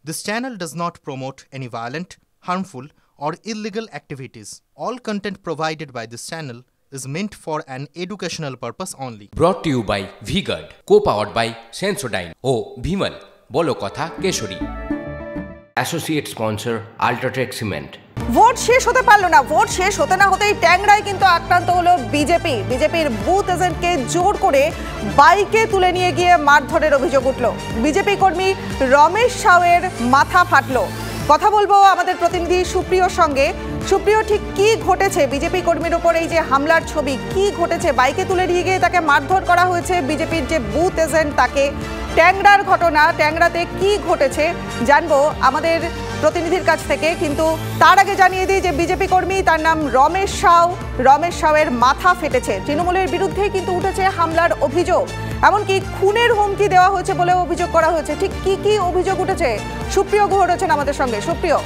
This channel does not promote any violent, harmful, or illegal activities. All content provided by this channel is meant for an educational purpose only. Brought to you by V-Guard, co-powered by Sensodyne O Bhimal, বলো কথা কেশরী। Associate sponsor Ultratech Cement। Vote শেষ হতে পারলো না, vote শেষ হতে না হতেই ট্যাংরায় কিন্তু আক্রান্ত হলো বিজেপির বুথ এজেন্টকে জোর করে বাইকে তুলে নিয়ে গিয়ে মারধরের অভিযোগ উঠল। বিজেপি কর্মী রমেশ সাউয়ের মাথা ফাটলো। কথা বলবো আমাদের প্রতিনিধি সুপ্রিয়র সঙ্গে। সুপ্রিয়, ঠিক কি ঘটেছে? বিজেপি কর্মীর উপর এই যে হামলার ছবি, কি ঘটেছে? বাইকে তুলে নিয়ে গিয়ে তাকে মারধর করা হয়েছে, বিজেপির যে বুথ এজেন্ট তাকে। ট্যাংরার ঘটনা, ট্যাংরাতে কি ঘটেছে জানবো আমাদের প্রতিনিধির কাছ থেকে, কিন্তু তার আগে জানিয়ে দিই যে বিজেপি কর্মী, তার নাম রমেশ সাউয়ের মাথা ফেটেছে। তৃণমূলের বিরুদ্ধেই কিন্তু উঠেছে হামলার অভিযোগ, এমনকি খুনের হুমকি দেওয়া হয়েছে বলেও অভিযোগ করা হয়েছে। ঠিক কি কি অভিযোগ উঠেছে? সুপ্রিয় গুহ রয়েছেন আমাদের সঙ্গে। সুপ্রিয়,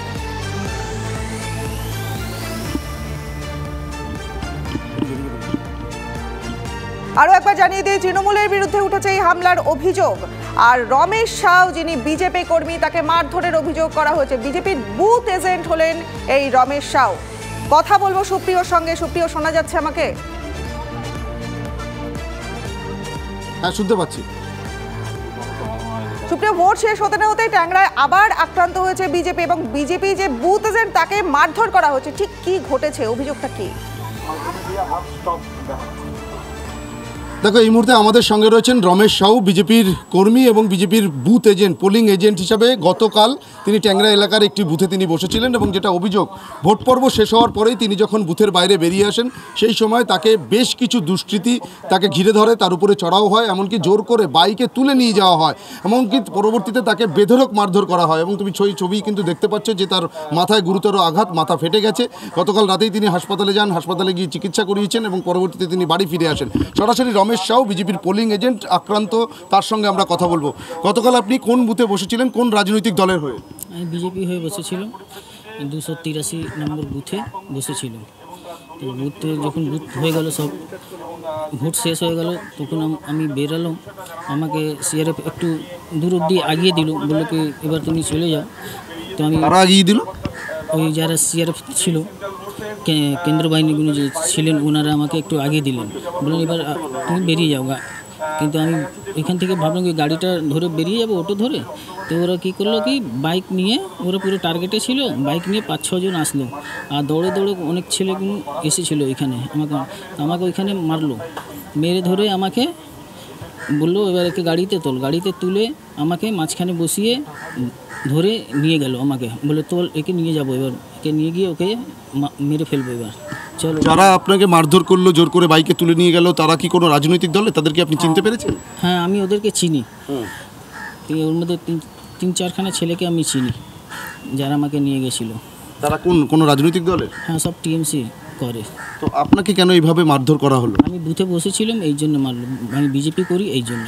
আরো একবার জানিয়ে দিয়ে তৃণমূলের বিরুদ্ধে উঠেছে এই হামলার অভিযোগ, আর রমেশ সাউ যিনি বিজেপি কর্মী তাকে মারধরের অভিযোগ করা হয়েছে। বিজেপির বুথ এজেন্ট হলেন এই রমেশ সাউ। কথা বলবো সুপ্রিয়র সঙ্গে। সুপ্রিয়, শোনা যাচ্ছে আমাকে? হ্যাঁ, শুনতে পাচ্ছি। সুপ্রিয়, ভোট শেষ হতে না হতেই ট্যাংরায় আবার আক্রান্ত হয়েছে বিজেপি, এবং বিজেপি যে বুথ এজেন্ট তাকে মারধর করা হচ্ছে। ঠিক কি ঘটেছে? অভিযোগটা কি? দেখো, এই মুহূর্তে আমাদের সঙ্গে রয়েছেন রমেশ সাউ, বিজেপির কর্মী এবং বিজেপির বুথ এজেন্ট, পোলিং এজেন্ট হিসাবে গতকাল তিনি ট্যাংরা এলাকার একটি বুথে তিনি বসেছিলেন, এবং যেটা অভিযোগ, ভোট পর্ব শেষ হওয়ার পরেই তিনি যখন বুথের বাইরে বেরিয়ে আসেন সেই সময় তাকে বেশ কিছু দুষ্কৃতী তাকে ঘিরে ধরে, তার উপরে চড়াও হয়, এমনকি জোর করে বাইকে তুলে নিয়ে যাওয়া হয়, এমনকি পরবর্তীতে তাকে বেধড়ক মারধর করা হয়। এবং তুমি ছবি কিন্তু দেখতে পাচ্ছ যে তার মাথায় গুরুতর আঘাত, মাথা ফেটে গেছে। গতকাল রাতেই তিনি হাসপাতালে যান, হাসপাতালে গিয়ে চিকিৎসা করিয়েছেন এবং পরবর্তীতে তিনি বাড়ি ফিরে আসেন। সরাসরি রমেশ সাউ, বিজেপির পোলিং এজেন্ট আক্রান্ত, তার সঙ্গে আমরা কথা বলবো। গতকাল আপনি কোন বুথে বসেছিলেন, কোন রাজনৈতিক দলের হয়ে? আমি বিজেপি হয়ে বসেছিলাম, 283 নম্বর বুথে বসেছিলাম। তো বুথে যখন বুথ হয়ে গেল, সব ভোট শেষ হয়ে গেল, তখন আমি বেরালাম। আমাকে সিআরএফ একটু দূর অব্দি আগিয়ে দিল, বললো কি এবার তুমি চলে যাও। তো আমি আগিয়ে দিল, ওই যারা সিআরএফ ছিল, কেন্দ্র বাহিনীগুলো যে ছিলেন, ওনারা আমাকে একটু আগে দিলেন, বললেন এবার তুমি বেরিয়ে যাও। কিন্তু আমি এখান থেকে ভাবলাম কি গাড়িটা ধরে বেরিয়ে যাবো, অটো ধরে। তো ওরা কী করলো কি, বাইক নিয়ে, ওরা পুরো টার্গেটে ছিল, বাইক নিয়ে 5-6 জন আসলো, আর দৌড়ে অনেক ছেলেগুলো এসেছিলো এখানে। আমাকে ওইখানে মারলো, মেরে ধরে আমাকে বললো এবার একে গাড়িতে তোল। গাড়িতে তুলে আমাকে মাঝখানে বসিয়ে ধরে নিয়ে গেল, আমাকে বলে তোল, একে নিয়ে যাবো, এবার একে নিয়ে গিয়ে ওকে মেরে ফেলবো এবার, চলো। যারা আপনাকে মারধর করলো, জোর করে বাইকে তুলে নিয়ে গেল, তারা কি কোনো রাজনৈতিক দলে? তাদেরকে আপনি চিনতে পেরেছেন? হ্যাঁ, আমি ওদেরকে চিনি। ওর মধ্যে 3-4খানা ছেলেকে আমি চিনি যারা আমাকে নিয়ে গেছিলো। তারা কোনো রাজনৈতিক দলের? হ্যাঁ, সব টিএমসি করে। তো আপনাকে কেন এইভাবে মারধর করা হলো? আমি বুথে বসেছিলাম, এই জন্য মারলো। আমি বিজেপি করি, এই জন্য।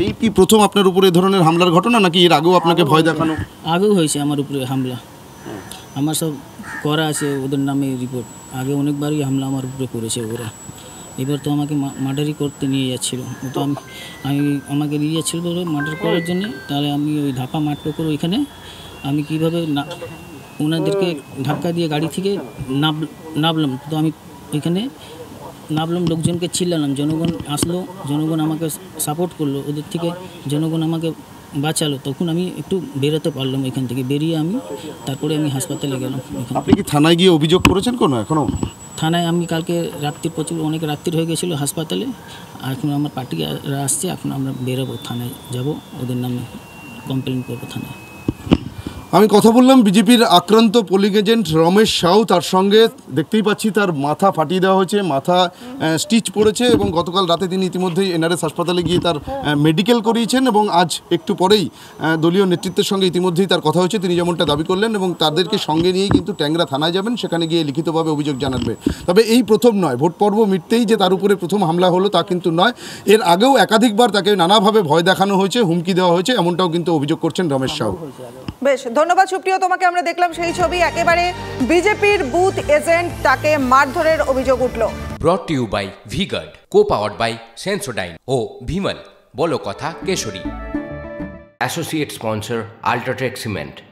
এই কি প্রথম আপনার উপরে এই ধরনের হামলার ঘটনা, নাকি এর আগেও আপনাকে ভয় দেখানো? আগেও হয়েছে আমার উপরে হামলা, আমার সব করা আছে ওদের নামে রিপোর্ট। আগে অনেকবারই হামলা আমার উপরে করেছে ওরা। এবার তো আমাকে মার্ডারই করতে নিয়ে যাচ্ছিলো। তো আমাকে নিয়ে যাচ্ছিলো মার্ডার করার জন্য। তাহলে আমি ওই ধাপা মারটো করে ওইখানে আমি কীভাবে ওনাদেরকে ধাক্কা দিয়ে গাড়ি থেকে নামলাম। তো আমি ওইখানে নামলাম, লোকজনকে চিল্লালাম, জনগণ আসলো, জনগণ আমাকে সাপোর্ট করলো, ওদের থেকে জনগণ আমাকে বাঁচালো। তখন আমি একটু বেরোতে পারলাম এখান থেকে। বেরিয়ে তারপরে আমি হাসপাতালে গেলাম। আপনি কি থানায় গিয়ে অভিযোগ করেছেন কোনো এখনও? থানায় আমি কালকে রাত্রির অনেক রাত্রির হয়ে গেছিলো হাসপাতালে। আর এখন আমার পার্টিরা আসছে, এখন আমরা বেরোবো, থানায় যাব, ওদের নামে কমপ্লেন করবো থানায়। আমি কথা বললাম বিজেপির আক্রান্ত পোলিং এজেন্ট রমেশ সাউ, তার সঙ্গে দেখতেই পাচ্ছি তার মাথা ফাটিয়ে দেওয়া হয়েছে, মাথা স্টিচ পড়েছে, এবং গতকাল রাতে তিনি ইতিমধ্যেই এনআরএস হাসপাতালে গিয়ে তার মেডিকেল করিয়েছেন, এবং আজ একটু পরেই দলীয় নেতৃত্বের সঙ্গে ইতিমধ্যেই তার কথা হয়েছে, তিনি যেমনটা দাবি করলেন, এবং তাদেরকে সঙ্গে নিয়েই কিন্তু ট্যাংরা থানায় যাবেন, সেখানে গিয়ে লিখিতভাবে অভিযোগ জানাবে। তবে এই প্রথম নয়, ভোট পর্ব মিটতেই যে তার উপরে প্রথম হামলা হলো তা কিন্তু নয়। এর আগেও একাধিকবার তাকে নানাভাবে ভয় দেখানো হয়েছে, হুমকি দেওয়া হয়েছে, এমনটাও কিন্তু অভিযোগ করছেন রমেশ সাউ। বেশ, ধন্যবাদ সুপ্রিয় তোমাকে। আমরা দেখলাম সেই ছবি, একেবারে বিজেপির বুথ এজেন্ট তাকে মারধরের অভিযোগ উঠল। Brought to you by V-Guard, co-powered by Sensodyne O Bhimal, বলো কথা কেশরী। Associate sponsor, Ultratech Cement.